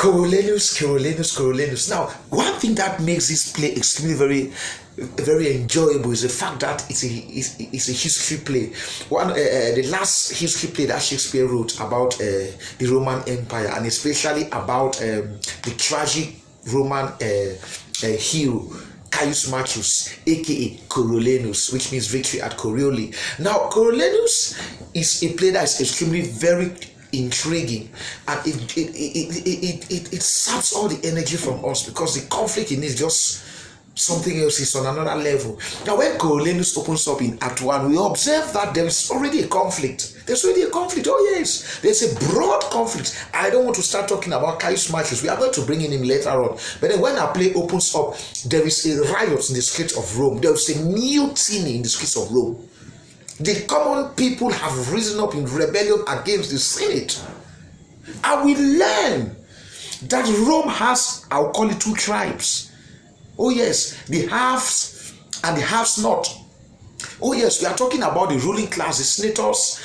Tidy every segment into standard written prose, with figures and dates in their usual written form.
Coriolanus. Now, one thing that makes this play extremely very enjoyable is the fact that it's a history play. The last history play that Shakespeare wrote about the Roman Empire, and especially about the tragic Roman hero Caius Marcius, aka Coriolanus, which means victory at Corioli. Now, Coriolanus is a play that is extremely very intriguing, and it saps all the energy from us, because the conflict in it is just something else. Is on another level. Now, when Coriolanus opens up in Act 1, we observe that there is already a conflict. There's already a conflict. Oh yes, there's a broad conflict. I don't want to start talking about Caius Marcius. We are going to bring in him later on. But then when our play opens up, there is a riot in the streets of Rome. There is a mutiny in the streets of Rome. The common people have risen up in rebellion against the Senate. And we learn that Rome has, I'll call it, two tribes. Oh yes, the haves and the haves not. Oh yes, we are talking about the ruling class, the senators,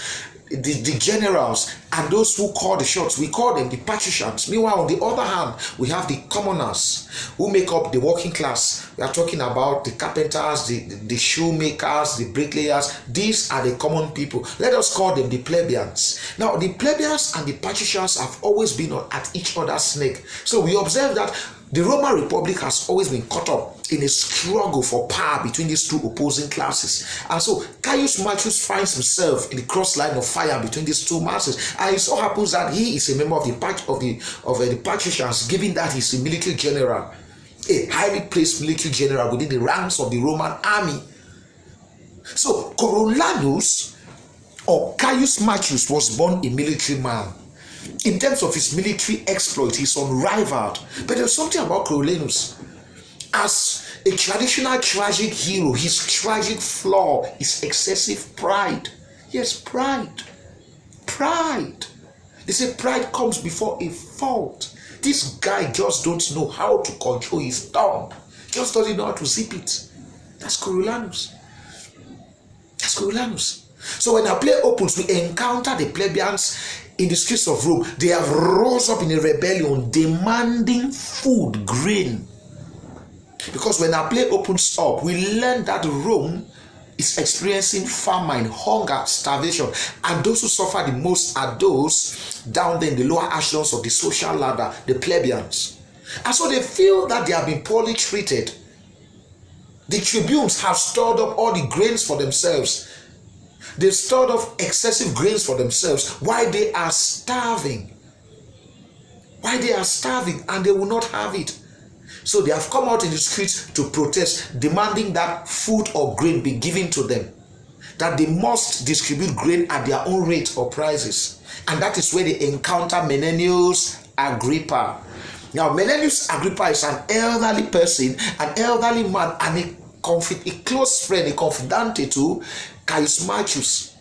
the generals, and those who call the shots. We call them the patricians. Meanwhile, on the other hand, we have the commoners who make up the working class. We are talking about the carpenters, the shoemakers, the bricklayers. These are the common people. Let us call them the plebeians. Now, the plebeians and the patricians have always been at each other's neck. So we observe that the Roman Republic has always been caught up in a struggle for power between these two opposing classes. And so Caius Marcius finds himself in the cross line of fire between these two masses. And it so happens that he is a member of the patricians, given that he's a military general, a highly placed military general within the ranks of the Roman army. So Coriolanus, or Caius Marcius, was born a military man. In terms of his military exploit, he's unrivaled. But there's something about Coriolanus. As a traditional tragic hero, his tragic flaw is excessive pride. Yes, pride. Pride. They say pride comes before a fault. This guy just don't know how to control his tongue. Just doesn't know how to zip it. That's Coriolanus. That's Coriolanus. So when our play opens, we encounter the plebeians in the streets of Rome. They have rose up in a rebellion, demanding food, grain. Because when our play opens up, we learn that Rome is experiencing famine, hunger, starvation, and those who suffer the most are those down there in the lower echelons of the social ladder, the plebeians. And so they feel that they have been poorly treated. The tribunes have stored up all the grains for themselves. They've stored up excessive grains for themselves while they are starving. While they are starving, and they will not have it. So they have come out in the streets to protest, demanding that food or grain be given to them. That they must distribute grain at their own rate or prices. And that is where they encounter Menenius Agrippa. Now, Menenius Agrippa is an elderly person, an elderly man, and a close friend, a confidante to Caius Marcius,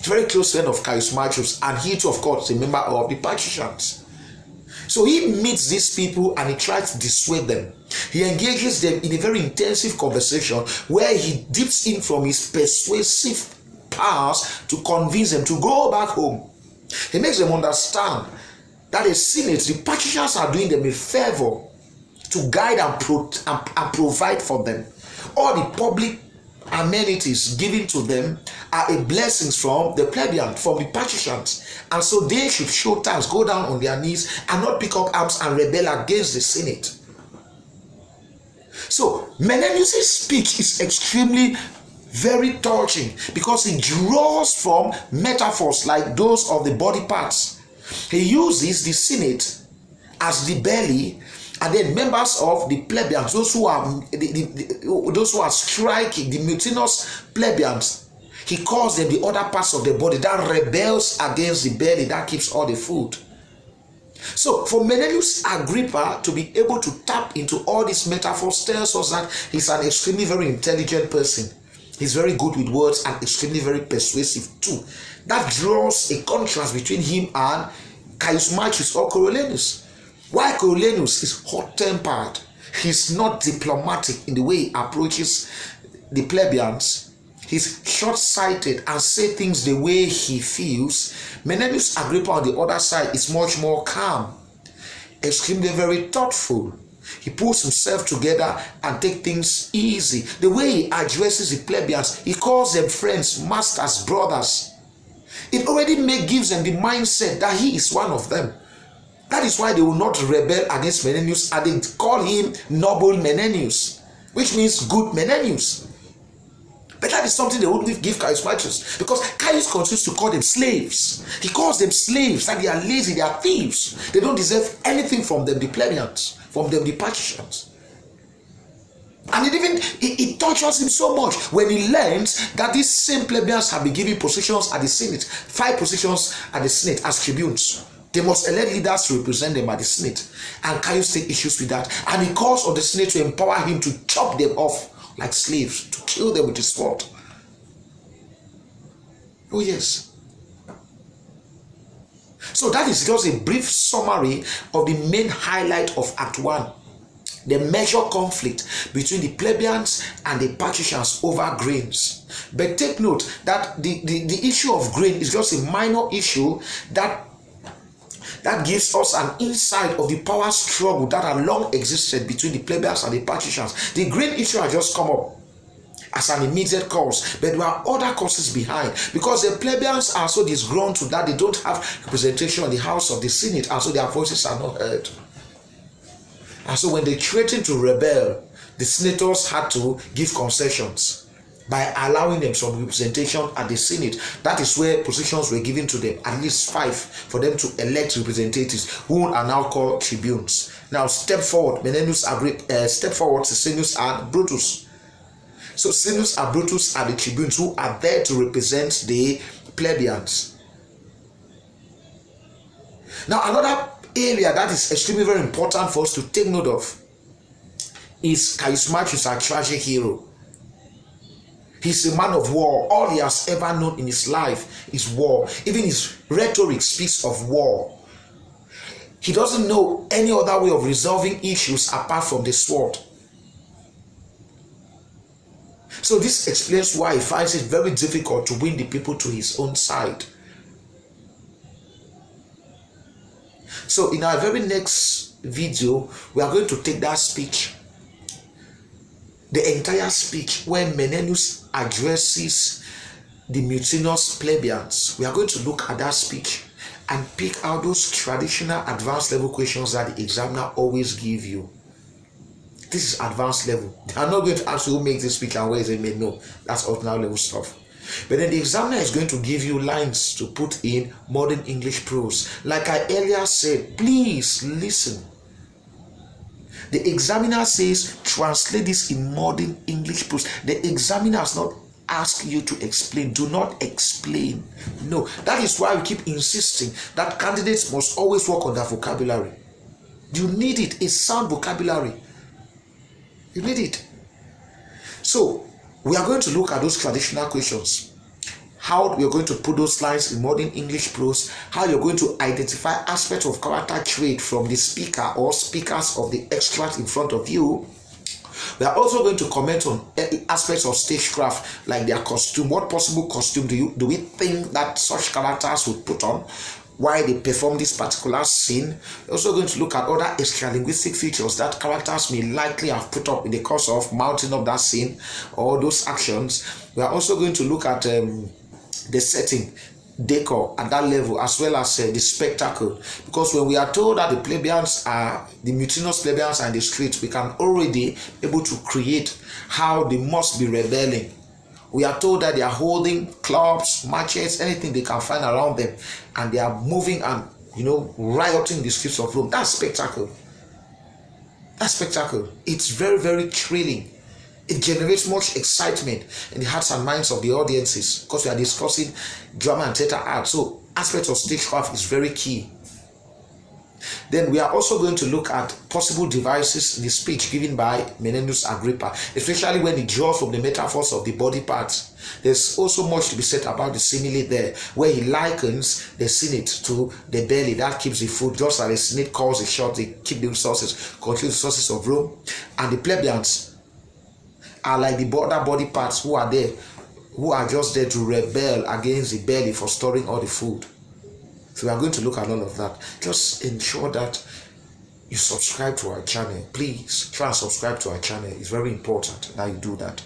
very close friend of Caius Marcius, and he too, of course, a member of the patricians. So he meets these people and he tries to dissuade them. He engages them in a very intensive conversation where he dips in from his persuasive powers to convince them to go back home. He makes them understand that the Senate, the patricians, are doing them a favor to guide and provide for them. All the public amenities given to them are a blessings from the plebeians, from the patricians, and so they should show thanks, go down on their knees, and not pick up arms and rebel against the Senate. So Menenius' speech is extremely very touching because it draws from metaphors like those of the body parts. He uses the Senate as the belly, and then members of the plebeians, those who are striking, the mutinous plebeians, he calls them the other parts of the body that rebels against the belly that keeps all the food. So for Menenius Agrippa to be able to tap into all these metaphors tells us that he's an extremely very intelligent person. He's very good with words and extremely very persuasive too. That draws a contrast between him and Caius Marcius or Coriolanus. While Coriolanus is hot-tempered, he's not diplomatic in the way he approaches the plebeians. He's short-sighted and say things the way he feels. Menenius Agrippa on the other side is much more calm. extremely very thoughtful. He pulls himself together and take things easy. The way he addresses the plebeians, he calls them friends, masters, brothers. It already gives them the mindset that he is one of them. That is why they will not rebel against Menenius, and they call him noble Menenius, which means good Menenius. But that is something they wouldn't give Caius Marcius, because Caius continues to call them slaves. He calls them slaves, that they are lazy, they are thieves. They don't deserve anything from them, the plebeians, from them, the patricians. And it tortures him so much when he learns that these same plebeians have been given positions at the Senate, 5 positions at the Senate as tribunes. They must elect leaders to represent them at the Senate. And Caius takes issues with that. And he calls on the Senate to empower him to chop them off like slaves, to kill them with his sword. Oh yes. So that is just a brief summary of the main highlight of Act 1. The major conflict between the plebeians and the patricians over grains. But take note that the issue of grain is just a minor issue that gives us an insight of the power struggle that had long existed between the plebeians and the patricians. The grain issue has just come up as an immediate cause, but there are other causes behind, because the plebeians are so disgruntled that they don't have representation in the house of the Senate, and so their voices are not heard. And so when they threatened to rebel, the senators had to give concessions by allowing them some representation at the Senate. That is where positions were given to them, at least 5, for them to elect representatives, who are now called tribunes. Now step forward, step forward, Senius and Brutus. So Senius and Brutus are the tribunes who are there to represent the plebeians. Now another area that is extremely very important for us to take note of is Caius Marcius, our tragic hero. He's a man of war. All he has ever known in his life is war. Even his rhetoric speaks of war. He doesn't know any other way of resolving issues apart from the sword. So this explains why he finds it very difficult to win the people to his own side. So in our very next video, we are going to take that speech, the entire speech where Menenius addresses the mutinous plebeians. We are going to look at that speech and pick out those traditional advanced level questions that the examiner always give you. This is advanced level. They are not going to ask you who makes this speech and where is it made. No, that's ordinary level stuff. But then the examiner is going to give you lines to put in modern English prose. Like I earlier said, please listen. The examiner says, translate this in modern English prose. The examiner has not asked you to explain. Do not explain. No, that is why we keep insisting that candidates must always work on their vocabulary. You need it, a sound vocabulary. You need it. So, we are going to look at those traditional questions. How we are going to put those lines in modern English prose, how you're going to identify aspects of character trait from the speaker or speakers of the extract in front of you. We are also going to comment on aspects of stagecraft, like their costume. What possible costume do we think that such characters would put on while they perform this particular scene? We're also going to look at other extra-linguistic features that characters may likely have put up in the course of mounting up that scene or those actions. We are also going to look at the setting, decor at that level, as well as the spectacle, because when we are told that the plebeians are the mutinous plebeians are in the streets, we can already be able to create how they must be rebelling. We are told that they are holding clubs, matches, anything they can find around them, and they are moving and rioting the streets of Rome. That's spectacle. That's spectacle. It's very, very thrilling. It generates much excitement in the hearts and minds of the audiences, because we are discussing drama and theater art. So aspects of stagecraft is very key. Then we are also going to look at possible devices in the speech given by Menenius Agrippa, especially when he draws from the metaphors of the body parts. There's also much to be said about the simile there, where he likens the Senate to the belly that keeps the food, just as the Senate calls the shop, they keep the resources, control the resources of Rome, and the plebeians are like the other body parts who are there, who are just there to rebel against the belly for storing all the food. So we are going to look at all of that. Just ensure that you subscribe to our channel. Please try and subscribe to our channel. It's very important that you do that.